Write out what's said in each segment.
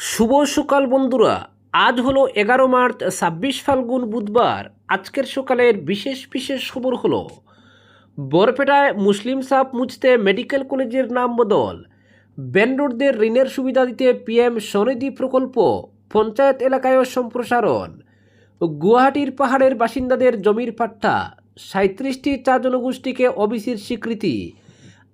শুভ সকাল বন্ধুরা। আজ হলো 11 মার্চ, 26 ফাল্গুন বুধবার। আজকের সকালের বিশেষ বিশেষ খবর হলো বরপেটায় মুসলিম সাপ মুছতে মেডিকেল কলেজের নাম বদল, ভেন্ডরদের ঋণের সুবিধা দিতে পিএম স্বনিধি প্রকল্প, পঞ্চায়েত এলাকায়ও সম্প্রসারণ, গুয়াহাটির পাহাড়ের বাসিন্দাদের জমির পাট্টা, 37টি চা জনগোষ্ঠীকে ওবিসির স্বীকৃতি,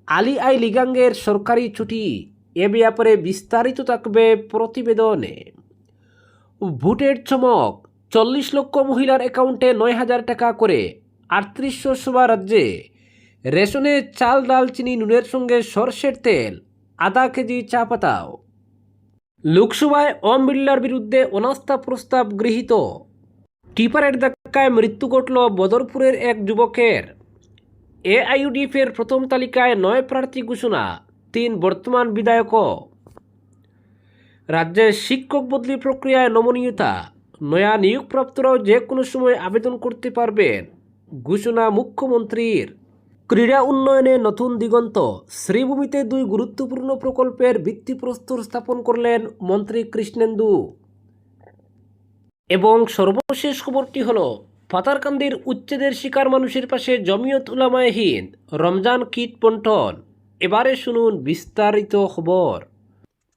আলী আই লিগাঙ্গের সরকারি ছুটি। এ ব্যাপারে বিস্তারিত থাকবে প্রতিবেদনে। ভোটের চমক, 40 লক্ষ মহিলার অ্যাকাউন্টে 9,000 টাকা করে। 3800 সভা রাজ্যে। রেশনে চাল, ডাল, চিনি, নুনের সঙ্গে সরষের তেল, আধা কেজি চা পাতাও। লোকসভায় ওম বিড়লার বিরুদ্ধে অনাস্থা প্রস্তাব গৃহীত। টিপারের ধাক্কায় মৃত্যু ঘটল বদরপুরের এক যুবকের। এআইইউডিএফের প্রথম তালিকায় 9 প্রার্থী ঘোষণা, 3 বর্তমান বিধায়কও। রাজ্যে শিক্ষক বদলি প্রক্রিয়ায় নমনীয়তা, নয়া নিয়োগপ্রাপ্তরাও যে কোনো সময় আবেদন করতে পারবেন, ঘোষণা মুখ্যমন্ত্রীর। ক্রীড়া উন্নয়নে নতুন দিগন্ত, শ্রীভূমিতে 2 গুরুত্বপূর্ণ প্রকল্পের ভিত্তিপ্রস্তর স্থাপন করলেন মন্ত্রী কৃষ্ণেন্দু। এবং সর্বশেষ খবরটি হলো পাতারকান্দির উচ্ছেদের শিকার মানুষের পাশে জমিয়ত উলামায়ে হিন্দ, রমজান কিট বন্টন। এবারে শুনুন বিস্তারিত খবর।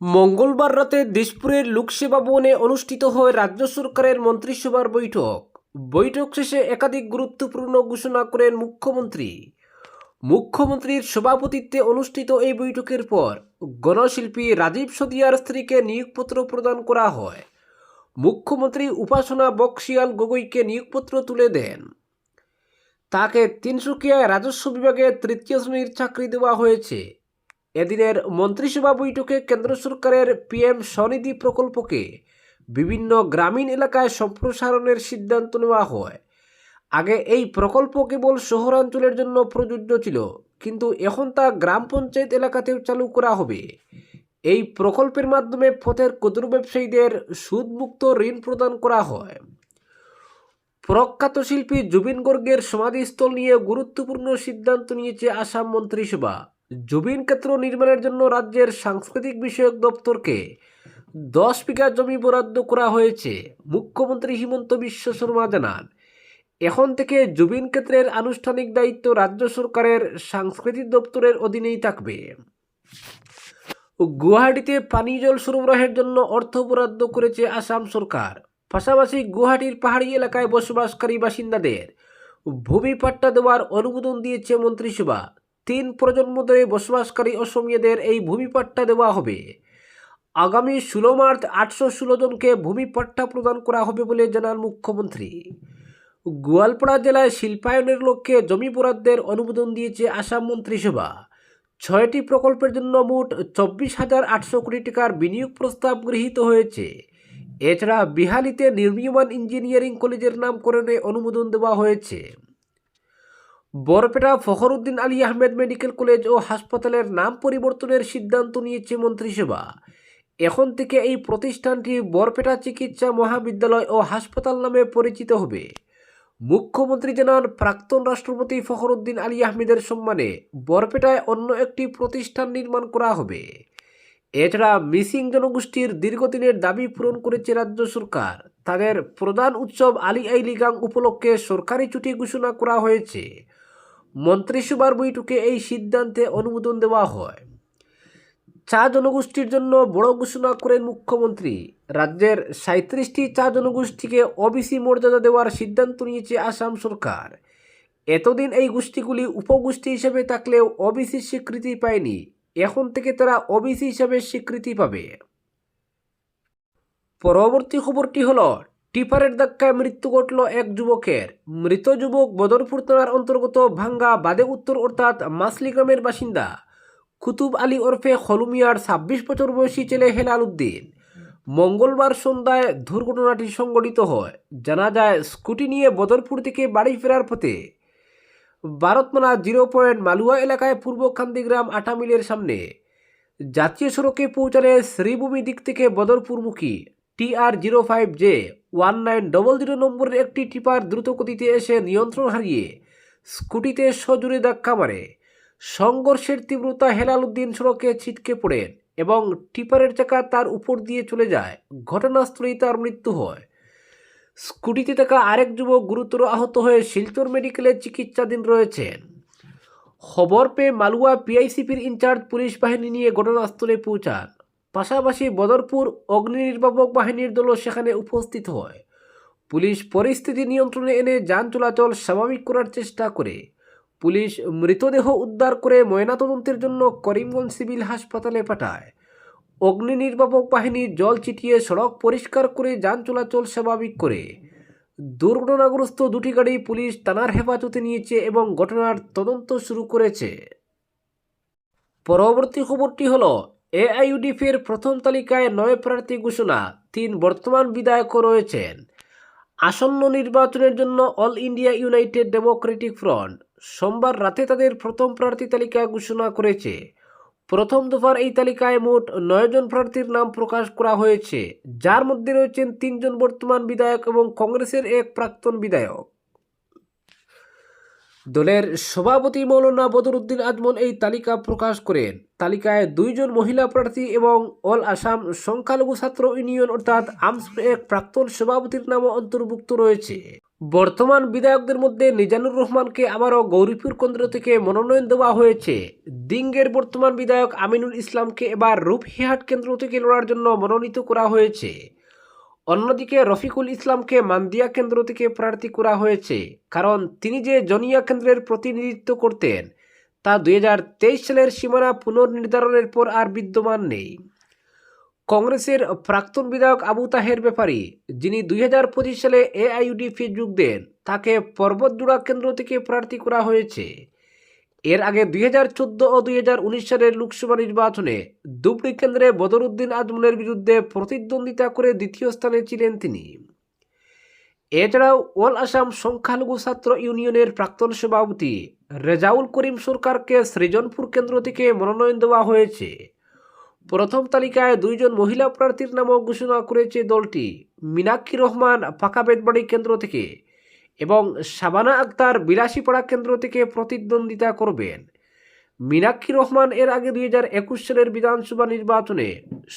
মঙ্গলবার রাতে দিশপুরের লোকসেবা ভবনে অনুষ্ঠিত হয় রাজ্য সরকারের মন্ত্রিসভার বৈঠক। বৈঠক শেষে একাধিক গুরুত্বপূর্ণ ঘোষণা করেন মুখ্যমন্ত্রী। মুখ্যমন্ত্রীর সভাপতিত্বে অনুষ্ঠিত এই বৈঠকের পর গণশিল্পী রাজীব সদিয়ার স্ত্রীকে নিয়োগপত্র প্রদান করা হয়। মুখ্যমন্ত্রী উপাসনা বক্সিয়াল গগৈকে নিয়োগপত্র তুলে দেন। তাকে তিনসুকিয়ায় রাজস্ব বিভাগে 3য় শ্রেণীর চাকরি দেওয়া হয়েছে। এদিনের মন্ত্রিসভা বৈঠকে কেন্দ্র সরকারের পিএম স্বনিধি প্রকল্পকে বিভিন্ন গ্রামীণ এলাকায় সম্প্রসারণের সিদ্ধান্ত নেওয়া হয়। আগে এই প্রকল্প কেবল শহরাঞ্চলের জন্য প্রযোজ্য ছিল, কিন্তু এখন তা গ্রাম পঞ্চায়েত এলাকাতেও চালু করা হবে। এই প্রকল্পের মাধ্যমে পথের ক্ষুদ্র ব্যবসায়ীদের সুদমুক্ত ঋণ প্রদান করা হয়। প্রখ্যাত শিল্পী জুবিন গর্গের সমাধিস্থল নিয়ে গুরুত্বপূর্ণ সিদ্ধান্ত নিয়েছে আসাম মন্ত্রিসভা। জুবিন ক্ষেত্র নির্মাণের জন্য রাজ্যের সাংস্কৃতিক বিষয়ক দপ্তরকে 10 বিঘা জমি বরাদ্দ করা হয়েছে। মুখ্যমন্ত্রী হিমন্ত বিশ্ব শর্মা জানান, এখন থেকে জুবিন ক্ষেত্রের আনুষ্ঠানিক দায়িত্ব রাজ্য সরকারের সাংস্কৃতিক দপ্তরের অধীনেই থাকবে। গুয়াহাটিতে পানীয় জল সরবরাহের জন্য অর্থ বরাদ্দ করেছে আসাম সরকার। পাশাপাশি গুয়াহাটির পাহাড়ি এলাকায় বসবাসকারী বাসিন্দাদের ভূমি পাট্টা দেওয়ার অনুমোদন দিয়েছে মন্ত্রিসভা। 3 প্রজন্ম ধরে বসবাসকারী অসমীয়াদের এই ভূমি পাট্টা দেওয়া হবে। আগামী 16 মার্চ 816 জনকে ভূমি পাট্টা প্রদান করা হবে বলে জানান মুখ্যমন্ত্রী। গোয়ালপাড়া জেলায় শিল্পায়নের লক্ষ্যে জমি বরাদ্দের অনুমোদন দিয়েছে আসাম মন্ত্রিসভা। 6টি প্রকল্পের জন্য মোট 24,800 কোটি টাকার বিনিয়োগ প্রস্তাব গৃহীত হয়েছে। এছাড়া বিহালিতে নির্মীয়মান ইঞ্জিনিয়ারিং কলেজের নামকরণে অনুমোদন দেওয়া হয়েছে। বরপেটা ফখরুদ্দিন আলী আহমেদ মেডিকেল কলেজ ও হাসপাতালের নাম পরিবর্তনের সিদ্ধান্ত নিয়েছে মন্ত্রিসভা। এখন থেকে এই প্রতিষ্ঠানটি বরপেটা চিকিৎসা মহাবিদ্যালয় ও হাসপাতাল নামে পরিচিত হবে। মুখ্যমন্ত্রী জানান, প্রাক্তন রাষ্ট্রপতি ফখরুদ্দিন আলী আহমেদের সম্মানে বরপেটায় অন্য একটি প্রতিষ্ঠান নির্মাণ করা হবে। এছাড়া মিসিং জনগোষ্ঠীর দীর্ঘদিনের দাবি পূরণ করেছে রাজ্য সরকার। তাদের প্রধান উৎসব আলী আই লিগাং উপলক্ষে সরকারি ছুটি ঘোষণা করা হয়েছে। মন্ত্রিসভার বৈঠকে এই সিদ্ধান্তে অনুমোদন দেওয়া হয়। চা জনগোষ্ঠীর জন্য বড় ঘোষণা করেন মুখ্যমন্ত্রী। রাজ্যের 37টি চা জনগোষ্ঠীকে ওবিসি মর্যাদা দেওয়ার সিদ্ধান্ত নিয়েছে আসাম সরকার। এতদিন এই গোষ্ঠীগুলি উপগোষ্ঠী হিসেবে থাকলেও ওবিসি স্বীকৃতি পায়নি। এখন থেকে তারা ওবিসি হিসেবে স্বীকৃতি পাবে। পরবর্তী খবরটি হল টিপারের ধাক্কায় মৃত্যু ঘটল এক যুবকের। মৃত যুবক বদরপুর থানার অন্তর্গত ভাঙ্গা বাদে উত্তর অর্থাৎ মাসলি গ্রামের বাসিন্দা কুতুব আলী ওরফে হলুমিয়ার 26 বছর বয়সী ছেলে হেলাল উদ্দিন। মঙ্গলবার সন্ধ্যায় দুর্ঘটনাটি সংঘটিত হয়। জানা যায়, স্কুটি নিয়ে বদরপুর থেকে বাড়ি ফেরার পথে ভারতমালা 0 পয়েন্ট মালুয়া এলাকায় পূর্ব কান্দি গ্রাম 8 মিলের সামনে জাতীয় সড়কে পৌঁছালে শ্রীভূমি দিক থেকে বদরপুরমুখী TR05J1900 নম্বরের একটি টিপার দ্রুত গতিতে এসে নিয়ন্ত্রণ হারিয়ে স্কুটিতে সজোরে ধাক্কা মারে। সংঘর্ষের তীব্রতা হেলাল উদ্দিন সড়কে ছিটকে পড়েন এবং টিপারের চাকা তার উপর দিয়ে চলে যায়। ঘটনাস্থলেই তার মৃত্যু হয়। স্কুটিতে থাকা আরেক যুবক গুরুতর আহত হয়ে শিলচর মেডিকেলে চিকিৎসাধীন রয়েছেন। খবর পেয়ে মালুয়া পিআইসিপির ইনচার্জ পুলিশ বাহিনী নিয়ে ঘটনাস্থলে পৌঁছান। পাশাপাশি বদরপুর অগ্নি নির্বাপক বাহিনীর দলও সেখানে উপস্থিত হয়। পুলিশ পরিস্থিতি নিয়ন্ত্রণে এনে যান চলাচল স্বাভাবিক করার চেষ্টা করে। পুলিশ মৃতদেহ উদ্ধার করে ময়নাতদন্তের জন্য করিমগঞ্জ সিভিল হাসপাতালে পাঠায়। অগ্নি নির্বাপক বাহিনী জল ছিটিয়ে সড়ক পরিষ্কার করে যান চলাচল স্বাভাবিক করে। দুর্ঘটনাগ্রস্ত দুটি গাড়ি পুলিশ থানার হেফাজতে নিয়েছে এবং ঘটনার তদন্ত শুরু করেছে। পরবর্তী খবরটি হল, এআইইউডিএফের প্রথম তালিকায় 9 প্রার্থী ঘোষণা, 3 বর্তমান বিধায়কও রয়েছেন। আসন্ন নির্বাচনের জন্য all India United Democratic front সোমবার রাতে তাদের প্রথম প্রার্থী তালিকা ঘোষণা করেছে। প্রথম দফার এই তালিকায় মোট 9 জন প্রার্থীর নাম প্রকাশ করা হয়েছে, যার মধ্যে রয়েছেন 3 জন বর্তমান বিধায়ক এবং কংগ্রেসের এক প্রাক্তন বিধায়ক। দলের সভাপতি মৌলানা বদরুদ্দিন আজমল এই তালিকা প্রকাশ করেন। তালিকায় 2 জন মহিলা প্রার্থী এবং অল আসাম সংখ্যালঘু ছাত্র ইউনিয়ন অর্থাৎ আমসুর এক প্রাক্তন সভাপতির নামও অন্তর্ভুক্ত রয়েছে। বর্তমান বিধায়কদের মধ্যে নিজানুর রহমানকে আবারও গৌরীপুর কেন্দ্র থেকে মনোনয়ন দেওয়া হয়েছে। দিঙ্গের বর্তমান বিধায়ক আমিনুল ইসলামকে এবার রূপহিহাট কেন্দ্র থেকে লড়ার জন্য মনোনীত করা হয়েছে। অন্যদিকে রফিকুল ইসলামকে মান্দিয়া কেন্দ্র থেকে প্রার্থী করা হয়েছে, কারণ তিনি যে জনিয়া কেন্দ্রের প্রতিনিধিত্ব করতেন তা 2023 সালের সীমানা পুনর্নির্ধারণের পর আর বিদ্যমান নেই। কংগ্রেসের প্রাক্তন বিধায়ক আবু তাহের ব্যাপারী, যিনি 2025 সালে এআইইউডিএফে যোগ দেন, তাকে পর্বতজোড়া কেন্দ্র থেকে প্রার্থী করা হয়েছে। এর আগে 2014 ও 2019 সালের লোকসভা নির্বাচনে ধুবড়ী কেন্দ্রে বদরুদ্দিন আজমলের বিরুদ্ধে প্রতিদ্বন্দ্বিতা করে দ্বিতীয় স্থানে ছিলেন তিনি। এছাড়াও অল আসাম সংখ্যালঘু ছাত্র ইউনিয়নের প্রাক্তন সভাপতি রেজাউল করিম সরকারকে সৃজনপুর কেন্দ্র থেকে মনোনয়ন দেওয়া হয়েছে। প্রথম তালিকায় 2 জন মহিলা প্রার্থীর নামও ঘোষণা করেছে দলটি। মীনাক্ষী রহমান পাকাবেদবাড়ি কেন্দ্র থেকে এবং শাবানা আক্তার বিলাসীপাড়া কেন্দ্র থেকে প্রতিদ্বন্দ্বিতা করবেন। মীনাক্ষী রহমান এর আগে 2021 সালের বিধানসভা নির্বাচনে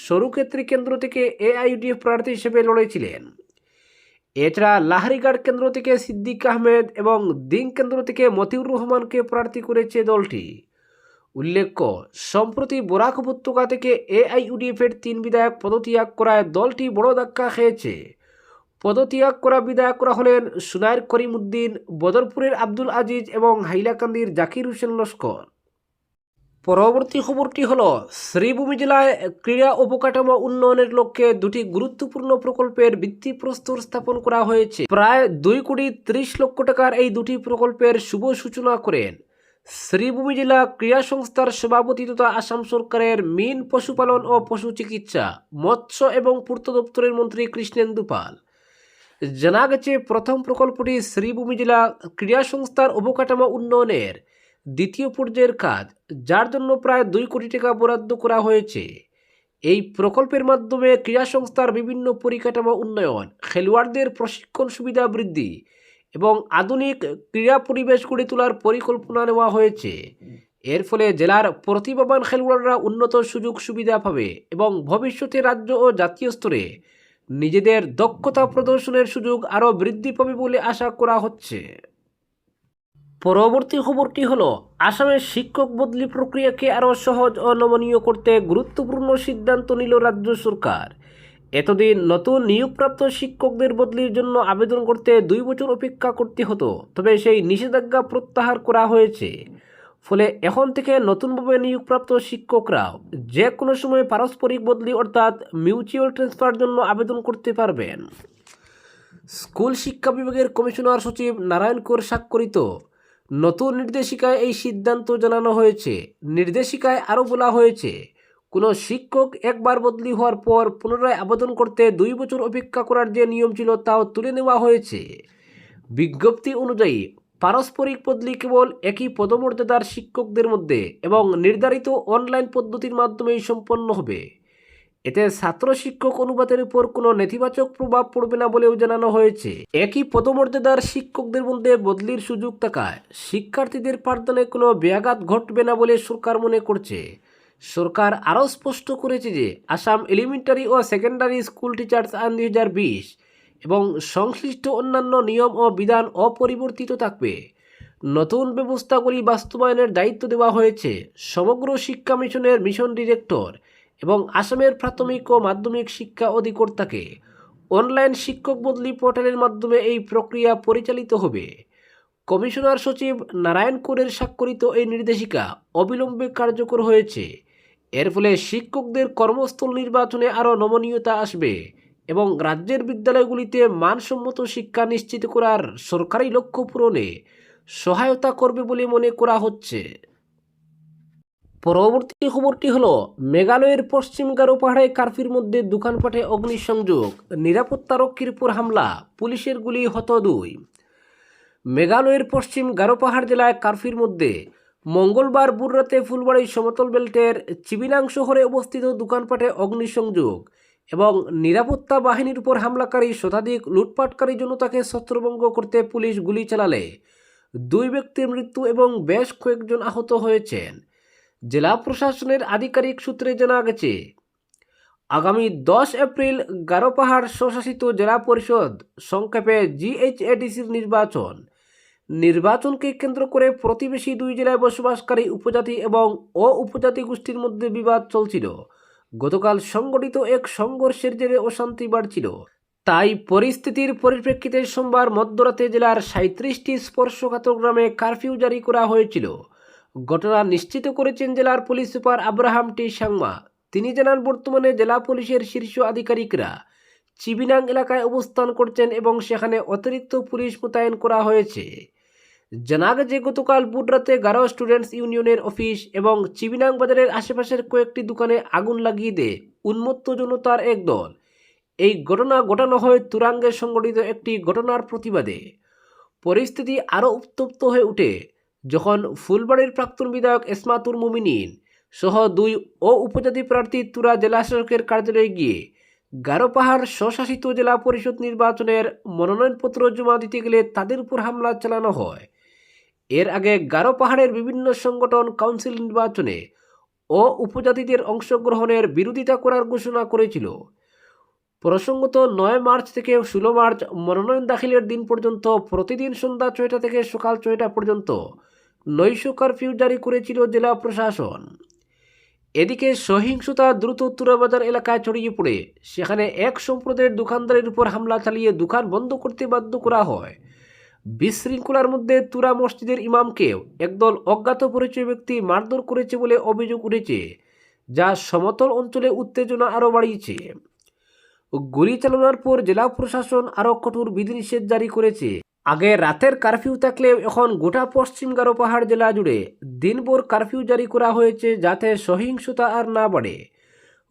সরুক্ষেত্রী কেন্দ্র থেকে এআইইউডিএফ প্রার্থী হিসেবে লড়েছিলেন। এছাড়া লাহারিঘাট কেন্দ্র থেকে সিদ্দিক আহমেদ এবং দিং কেন্দ্র থেকে মতিউর রহমানকে প্রার্থী করেছে দলটি। উল্লেখ্য, সম্প্রতি বরাক উপত্যকা থেকে এআইইউডিএফের 3 বিধায়ক পদত্যাগ করায় দলটি বড় ধাক্কা খেয়েছে। পদত্যাগ করা বিধায়করা হলেন সুনাইর করিম উদ্দিন, বদরপুরের আব্দুল আজিজ এবং হাইলাকান্দির জাকির হোসেন লস্কর। পরবর্তী খবরটি হল, শ্রীভূমি জেলায় ক্রীড়া অবকাঠামো উন্নয়নের লক্ষ্যে 2টি গুরুত্বপূর্ণ প্রকল্পের ভিত্তিপ্রস্তর স্থাপন করা হয়েছে। প্রায় 2,30 লক্ষ টাকার এই 2টি প্রকল্পের শুভ সূচনা করেন শ্রীভূমি জেলা ক্রীড়া সংস্থার সভাপতি তথা আসাম সরকারের মীন পশুপালন ও পশু চিকিৎসা, মৎস্য এবং পূর্ত দপ্তরের মন্ত্রী কৃষ্ণেন্দু পাল। জানা গেছে, প্রথম প্রকল্পটি শ্রীভূমি জেলা ক্রীড়া সংস্থার অবকাঠামো উন্নয়নের 2য় পর্যায়ের কাজ, যার জন্য প্রায় 2 কোটি টাকা বরাদ্দ করা হয়েছে। এই প্রকল্পের মাধ্যমে ক্রীড়া সংস্থার বিভিন্ন পরিকাঠামো উন্নয়ন, খেলোয়াড়দের প্রশিক্ষণ সুবিধা বৃদ্ধি এবং আধুনিক ক্রীড়া পরিবেশ গড়ে তোলার পরিকল্পনা নেওয়া হয়েছে। এর ফলে জেলার প্রতিভাবান খেলোয়াড়রা উন্নত সুযোগ সুবিধা পাবে এবং ভবিষ্যতে রাজ্য ও জাতীয় স্তরে নিজেদের দক্ষতা প্রদর্শনের সুযোগ আরও বৃদ্ধি পাবে বলে আশা করা হচ্ছে। পরবর্তী খবরটি হলো, আসামের শিক্ষক বদলি প্রক্রিয়াকে আরও সহজ ও নমনীয় করতে গুরুত্বপূর্ণ সিদ্ধান্ত নিল রাজ্য সরকার। এতদিন নতুন নিয়োগপ্রাপ্ত শিক্ষকদের বদলির জন্য আবেদন করতে 2 বছর অপেক্ষা করতে হতো, তবে সেই নিষেধাজ্ঞা প্রত্যাহার করা হয়েছে। ফলে এখন থেকে নতুনভাবে নিয়োগপ্রাপ্ত শিক্ষকরাও যে কোনো সময় পারস্পরিক বদলি অর্থাৎ মিউচুয়াল ট্রান্সফার জন্য আবেদন করতে পারবেন। স্কুল শিক্ষা বিভাগের কমিশনার সচিব নারায়ণ কর স্বাক্ষরিত নতুন নির্দেশিকায় এই সিদ্ধান্ত জানানো হয়েছে। নির্দেশিকায় আরও বলা হয়েছে, কোনো শিক্ষক একবার বদলি হওয়ার পর পুনরায় আবেদন করতে 2 বছর অপেক্ষা করার যে নিয়ম ছিল তাও তুলে নেওয়া হয়েছে। বিজ্ঞপ্তি অনুযায়ী পারস্পরিক বদলি কেবল একই পদমর্যাদার শিক্ষকদের মধ্যে এবং নির্ধারিত অনলাইন পদ্ধতির মাধ্যমেই সম্পন্ন হবে। এতে ছাত্র শিক্ষক অনুপাতের উপর কোনো নেতিবাচক প্রভাব পড়বে না বলেও জানানো হয়েছে। একই পদমর্যাদার শিক্ষকদের মধ্যে বদলির সুযোগ থাকায় শিক্ষার্থীদের পাঠদানে কোনো ব্যাঘাত ঘটবে না বলে সরকার মনে করছে। সরকার আরও স্পষ্ট করেছে যে আসাম এলিমেন্টারি ও সেকেন্ডারি স্কুল টিচার্স আইন 2020 এবং সংশ্লিষ্ট অন্যান্য নিয়ম ও বিধান অপরিবর্তিত থাকবে। নতুন ব্যবস্থাগুলি বাস্তবায়নের দায়িত্ব দেওয়া হয়েছে সমগ্র শিক্ষা মিশনের মিশন ডিরেক্টর এবং আসামের প্রাথমিক ও মাধ্যমিক শিক্ষা অধিকর্তাকে। অনলাইন শিক্ষক বদলি পোর্টালের মাধ্যমে এই প্রক্রিয়া পরিচালিত হবে। কমিশনার সচিব নারায়ণ কোরের স্বাক্ষরিত এই নির্দেশিকা অবিলম্বে কার্যকর হয়েছে। এর ফলে শিক্ষকদের কর্মস্থল নির্বাচনে আরও নমনীয়তা আসবে এবং রাজ্যের বিদ্যালয়গুলিতে মানসম্মত শিক্ষা নিশ্চিত করার সরকারি লক্ষ্য পূরণে সহায়তা করবে বলে মনে করা হচ্ছে। পরবর্তী খবরটি হলো মেঘালয়ের পশ্চিম গারো পাহাড়ে কারফিউর মধ্যে দোকানপাটে অগ্নিসংযোগ, নিরাপত্তারক্ষীর উপর হামলা, পুলিশের গুলি, হত 2। মেঘালয়ের পশ্চিম গারো পাহাড় জেলায় কারফিউর মধ্যে মঙ্গলবার ভোররাতে ফুলবাড়ি সমতল বেল্টের চিবিনাং শহরে অবস্থিত দোকানপাটে অগ্নিসংযোগ এবং নিরাপত্তা বাহিনীর উপর হামলাকারী শতাধিক লুটপাটকারী জনতাকে ছত্রভঙ্গ করতে পুলিশ গুলি চালালে 2 ব্যক্তির মৃত্যু এবং বেশ কয়েকজন আহত হয়েছেন। জেলা প্রশাসনের আধিকারিক সূত্রে জানা গেছে, আগামী 10 এপ্রিল গারো পাহাড় স্বশাসিত জেলা পরিষদ সংক্ষেপে GHADCর নির্বাচনকে কেন্দ্র করে প্রতিবেশী 2 জেলায় বসবাসকারী উপজাতি এবং উপজাতি গোষ্ঠীর মধ্যে বিবাদ চলছিল। গতকাল সংগঠিত এক সংঘর্ষের জেরে অশান্তি বাড়ছিল। তাই পরিস্থিতির পরিপ্রেক্ষিতে সোমবার মধ্যরাতে জেলার 37টি স্পর্শকাতর গ্রামে কারফিউ জারি করা হয়েছিল। ঘটনা নিশ্চিত করেছেন জেলার পুলিশ সুপার আব্রাহাম টি সাংমা। তিনি জানান, বর্তমানে জেলা পুলিশের শীর্ষ আধিকারিকরা চিবিনাং এলাকায় অবস্থান করছেন এবং সেখানে অতিরিক্ত পুলিশ মোতায়েন করা হয়েছে। জানা গেছে, গতকাল ভোররাতে গারো স্টুডেন্টস ইউনিয়নের অফিস এবং চিবিনাং বাজারের আশেপাশের কয়েকটি দোকানে আগুন লাগিয়ে দেয় উন্মত্ত জনতার এক দল। এই ঘটনা ঘটানো হয় তুরাঙ্গে সংঘটিত একটি ঘটনার প্রতিবাদে। পরিস্থিতি আরও উত্তপ্ত হয়ে ওঠে যখন ফুলবাড়ির প্রাক্তন বিধায়ক এসমাতুর মুমিনিন সহ 2 উপজাতি প্রার্থী তুরা জেলাশাসকের কার্যালয়ে গিয়ে গারো পাহাড় স্বশাসিত জেলা পরিষদ নির্বাচনের মনোনয়নপত্র জমা দিতে গেলে তাদের উপর হামলা চালানো হয়। এর আগে গারো পাহাড়ের বিভিন্ন সংগঠন কাউন্সিল নির্বাচনে উপজাতিদের অংশগ্রহণের বিরোধিতা করার ঘোষণা করেছিল। প্রসঙ্গত 9 মার্চ থেকে 16 মার্চ মনোনয়ন দাখিলের দিন পর্যন্ত প্রতিদিন সন্ধ্যা 6টা থেকে সকাল 6টা পর্যন্ত নৈশ কারফিউ জারি করেছিল জেলা প্রশাসন। এদিকে সহিংসতা দ্রুত তুরাবাজার এলাকায় ছড়িয়ে পড়ে সেখানে এক সম্প্রদায়ের দোকানদারের উপর হামলা চালিয়ে দোকান বন্ধ করতে বাধ্য করা হয়। বিশৃঙ্খলার মধ্যে তুরা মসজিদের ইমামকেও একদল অজ্ঞাত পরিচয় ব্যক্তি মারধর করেছে বলে অভিযোগ উঠেছে, যা সমতল অঞ্চলে উত্তেজনা আরও বাড়িয়েছে। গুলি চালানোর পর জেলা প্রশাসন আরও কঠোর বিধিনিষেধ জারি করেছে। আগে রাতের কারফিউ থাকলেও এখন গোটা পশ্চিম গারো পাহাড় জেলা জুড়ে দিনভর কারফিউ জারি করা হয়েছে যাতে সহিংসতা আর না বাড়ে।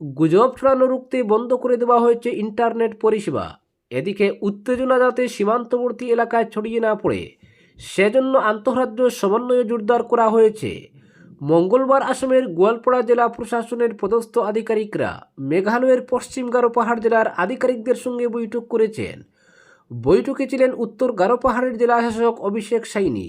গুজব ছড়ানো রুখতে বন্ধ করে দেওয়া হয়েছে ইন্টারনেট পরিষেবা। এদিকে উত্তেজনা যাতে সীমান্তবর্তী এলাকায় ছড়িয়ে না পড়ে সেজন্য আন্তঃরাজ্য সমন্বয় জোরদার করা হয়েছে। মঙ্গলবার আসামের গোয়ালপাড়া জেলা প্রশাসনের পদস্থ আধিকারিকরা মেঘালয়ের পশ্চিম গারো পাহাড় জেলার আধিকারিকদের সঙ্গে বৈঠক করেছেন। বৈঠকে ছিলেন উত্তর গারো পাহাড়ের জেলাশাসক অভিষেক সাইনি।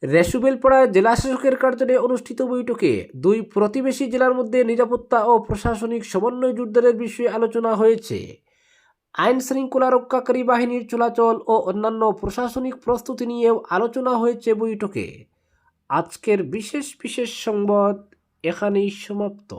রেসুবেলপাড়ায় জেলাশাসকের কার্যালয়ে অনুষ্ঠিত বৈঠকে 2 প্রতিবেশী জেলার মধ্যে নিরাপত্তা ও প্রশাসনিক সমন্বয় জোরদারের বিষয়ে আলোচনা হয়েছে। আইন শৃঙ্খলা রক্ষাকারী বাহিনীর চলাচল ও অন্যান্য প্রশাসনিক প্রস্তুতি নিয়েও আলোচনা হয়েছে বৈঠকে। আজকের বিশেষ সংবাদ এখানেই সমাপ্ত।